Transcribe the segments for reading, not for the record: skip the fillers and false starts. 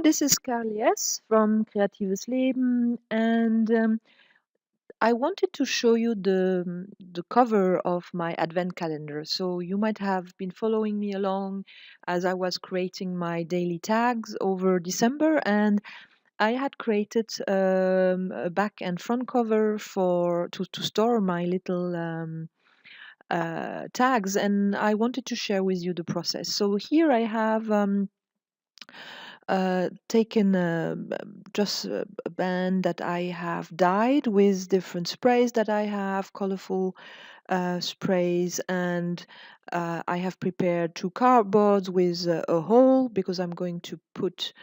this is Carly S. from Kreatives Leben, and I wanted to show you the cover of my advent calendar. So you might have been following me along as I was creating my daily tags over December, and I had created a back and front cover to store my little tags, and I wanted to share with you the process. So here I have taken just a band that I have dyed with different sprays that I have, colorful sprays, and I have prepared two cardboards with a hole because I'm going to put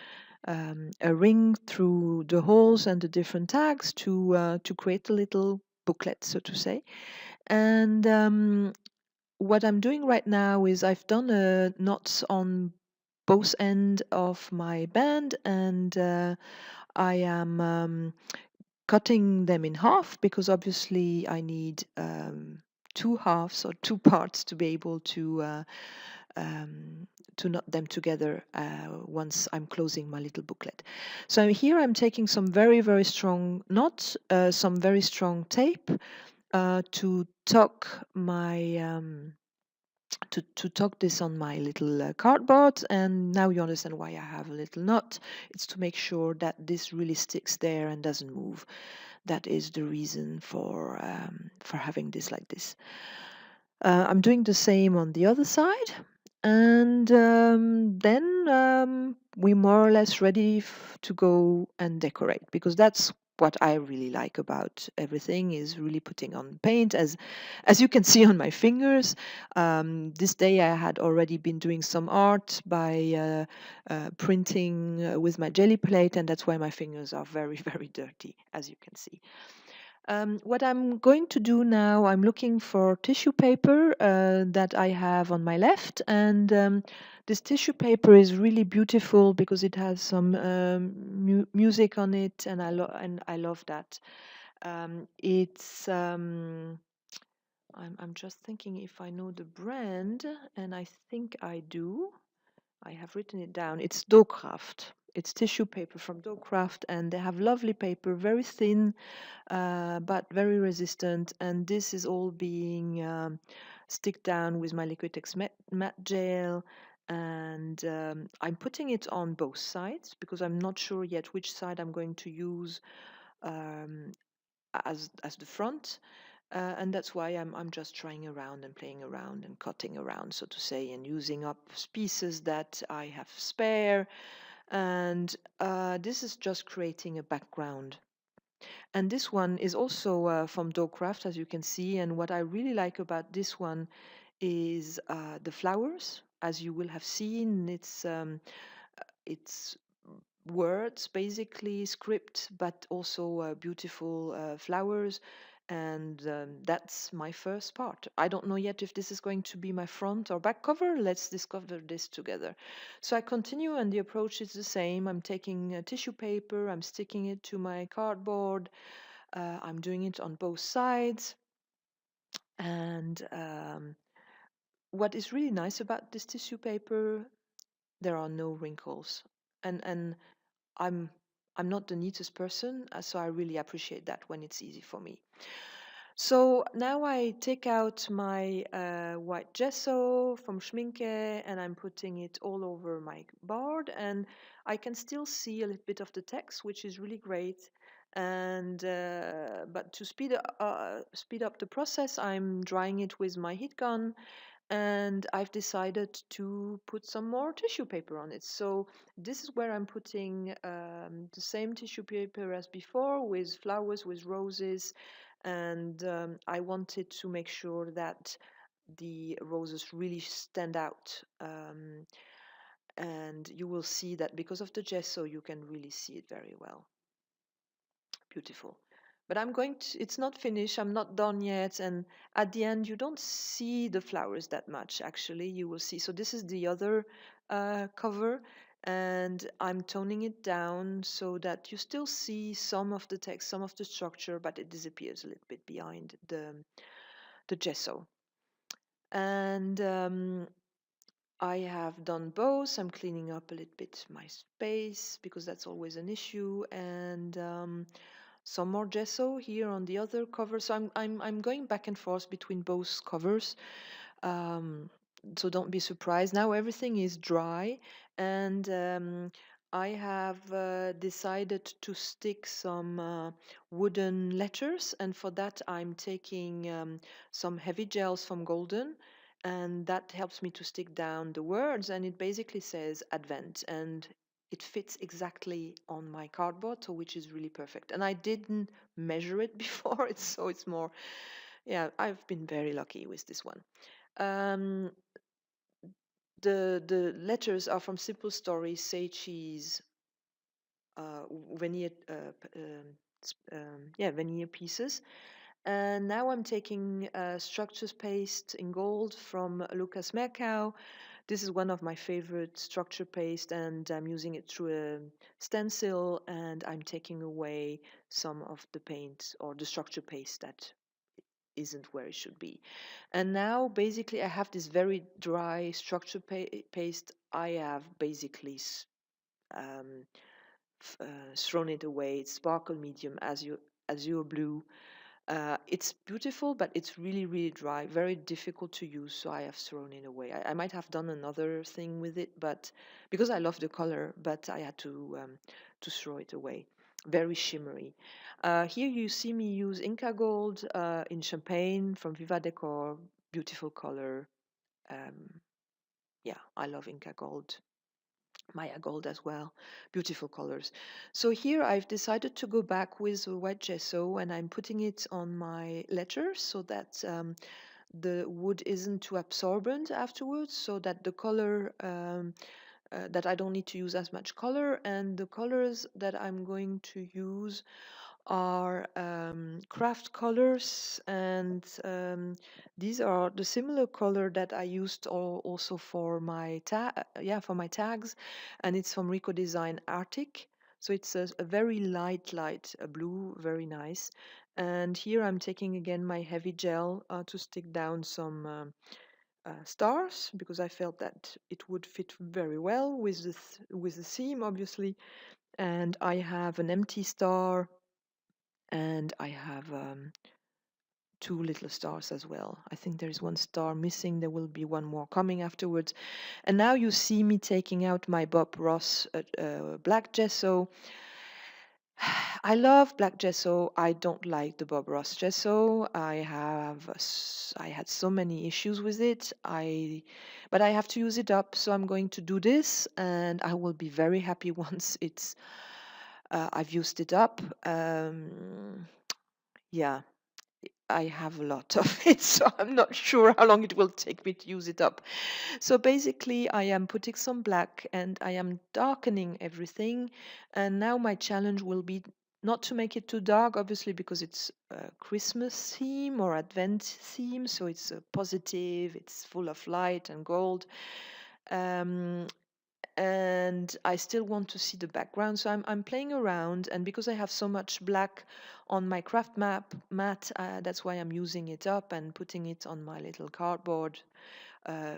a ring through the holes and the different tags to create a little booklet, so to say. And what I'm doing right now is I've done knots on both end of my band, and I am cutting them in half because obviously I need two halves or two parts to be able to knot them together once I'm closing my little booklet. So here I'm taking some very, very strong knots, some very strong tape to tuck my to tuck this on my little cardboard. And now you understand why I have a little knot. It's to make sure that this really sticks there and doesn't move. That is the reason for having this like this. I'm doing the same on the other side, and then we're more or less ready to go and decorate, because that's what I really like about everything, is really putting on paint. As you can see on my fingers, this day I had already been doing some art by printing with my jelly plate, and that's why my fingers are very, very dirty, as you can see. What I'm going to do now, I'm looking for tissue paper that I have on my left, and this tissue paper is really beautiful because it has some music on it, and I love that. It's I'm just thinking if I know the brand, and I think I do. I have written it down. It's Docraft. It's tissue paper from Docraft, and they have lovely paper, very thin, but very resistant. And this is all being stick down with my Liquitex matte gel. And I'm putting it on both sides because I'm not sure yet which side I'm going to use um, as the front. And that's why I'm just trying around and playing around and cutting around, so to say, and using up pieces that I have spare. And this is just creating a background. And this one is also from Dogcraft, as you can see. And what I really like about this one is the flowers. As you will have seen, it's words, basically script, but also beautiful flowers. And that's my first part. I don't know yet if this is going to be my front or back cover. Let's discover this together. So I continue, and the approach is the same. I'm taking tissue paper, I'm sticking it to my cardboard. I'm doing it on both sides. And what is really nice about this tissue paper, there are no wrinkles. And I'm I'm not the neatest person, so I really appreciate that when it's easy for me. So now I take out my white gesso from Schminke, and I'm putting it all over my board, and I can still see a little bit of the text, which is really great. And but to speed up the process, I'm drying it with my heat gun, and I've decided to put some more tissue paper on it. So this is where I'm putting the same tissue paper as before, with flowers, with roses, and I wanted to make sure that the roses really stand out. And you will see that because of the gesso, you can really see it very well. Beautiful. But it's not finished, I'm not done yet. And at the end, you don't see the flowers that much, actually. You will see. So this is the other cover. And I'm toning it down so that you still see some of the text, some of the structure, but it disappears a little bit behind the gesso. And I have done both. I'm cleaning up a little bit my space because that's always an issue, and some more gesso here on the other cover. So I'm going back and forth between both covers. Um, so don't be surprised. Now everything is dry, and I have decided to stick some wooden letters, and for that I'm taking some heavy gels from Golden, and that helps me to stick down the words, and it basically says Advent, and it fits exactly on my cardboard, so which is really perfect. And I didn't measure it before, it's more, yeah, I've been very lucky with this one. Um, the letters are from Simple Stories, Say Cheese, veneer, veneer pieces. And now I'm taking structures paste in gold from Lucas Merkau. This is one of my favorite structure paste, and I'm using it through a stencil, and I'm taking away some of the paint or the structure paste that isn't where it should be. And now basically I have this very dry structure paste. I have basically um, thrown it away. It's sparkle medium azure blue. It's beautiful, but it's really, really dry, very difficult to use, so I have thrown it away. I might have done another thing with it, but because I love the color, but I had to throw it away. Very shimmery. Here you see me use Inca Gold in Champagne from Viva Decor. Beautiful color. Um, yeah, I love Inca Gold. Maya Gold as well. Beautiful colors. So here I've decided to go back with a white gesso, and I'm putting it on my letters so that the wood isn't too absorbent afterwards, so that the color that I don't need to use as much color, and the colors that I'm going to use are craft colors, and these are the similar color that I used also for my for my tags, and it's from Rico Design Arctic. So it's a very light blue, very nice. And here I'm taking again my heavy gel to stick down some stars, because I felt that it would fit very well with with the theme, obviously. And I have an empty star, and I have two little stars as well. I think there is one star missing. There will be one more coming afterwards. And now you see me taking out my Bob Ross black gesso. I love black gesso. I don't like the Bob Ross gesso. I had so many issues with it. But I have to use it up, so I'm going to do this, and I will be very happy once I've used it up. Yeah, I have a lot of it, so I'm not sure how long it will take me to use it up. So basically, I am putting some black and I am darkening everything. And now my challenge will be not to make it too dark, obviously, because it's a Christmas theme or Advent theme. So it's positive, it's full of light and gold. Um, and I still want to see the background. So I'm playing around, and because I have so much black on my craft mat, that's why I'm using it up and putting it on my little cardboard,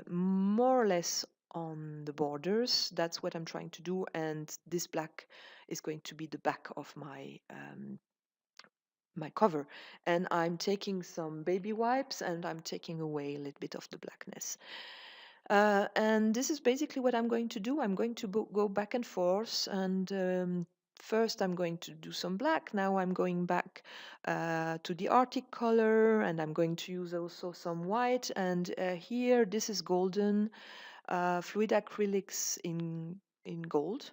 more or less on the borders. That's what I'm trying to do, and this black is going to be the back of my cover. And I'm taking some baby wipes, and I'm taking away a little bit of the blackness. And this is basically what I'm going to do. I'm going to go back and forth, and first I'm going to do some black. Now I'm going back to the Arctic color, and I'm going to use also some white. And here, this is golden fluid acrylics in gold.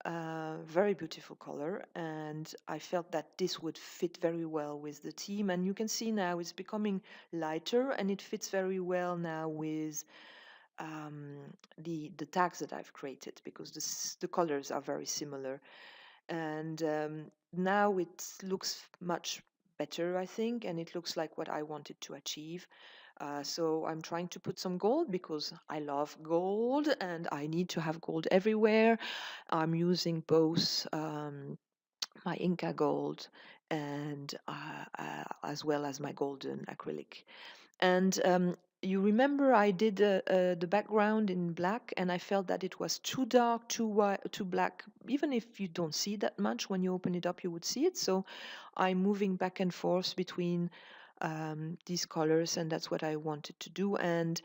Very beautiful color, and I felt that this would fit very well with the theme. And you can see now it's becoming lighter, and it fits very well now with the tags that I've created, because the colors are very similar. And now it looks much better, I think, and it looks like what I wanted to achieve. So I'm trying to put some gold because I love gold and I need to have gold everywhere. I'm using both my Inca gold and as well as my golden acrylic. And you remember I did the background in black, and I felt that it was too dark, too white, too black. Even if you don't see that much, when you open it up, you would see it. So I'm moving back and forth between these colors, and that's what I wanted to do. And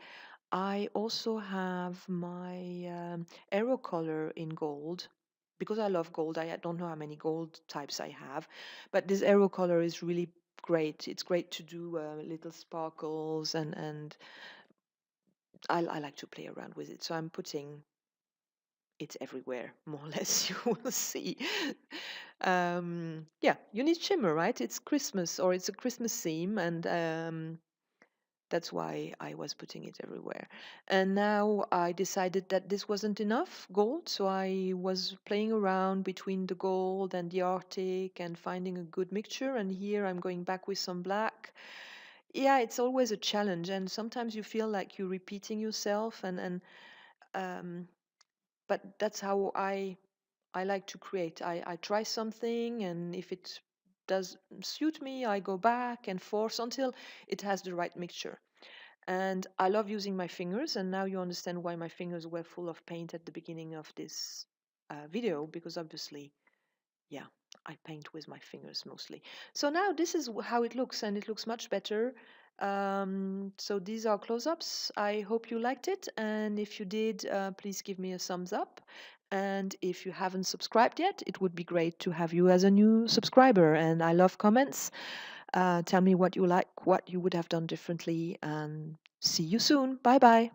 I also have my arrow color in gold because I love gold. I don't know how many gold types I have, but this arrow color is really great. It's great to do little sparkles, and I like to play around with it. So I'm putting it everywhere, more or less. You will see. Yeah, you need shimmer, right? It's Christmas, or it's a Christmas theme, and that's why I was putting it everywhere. And now I decided that this wasn't enough gold, so I was playing around between the gold and the Arctic and finding a good mixture. And here I'm going back with some black. Yeah, it's always a challenge, and sometimes you feel like you're repeating yourself, and um, but that's how I like to create. I try something, and if it does suit me, I go back and forth until it has the right mixture. And I love using my fingers, and now you understand why my fingers were full of paint at the beginning of this video, because obviously, yeah, I paint with my fingers mostly. So now this is how it looks, and it looks much better. So these are close-ups. I hope you liked it, and if you did, please give me a thumbs up. And if you haven't subscribed yet, it would be great to have you as a new subscriber. And I love comments. Tell me what you like, what you would have done differently, and see you soon. Bye bye.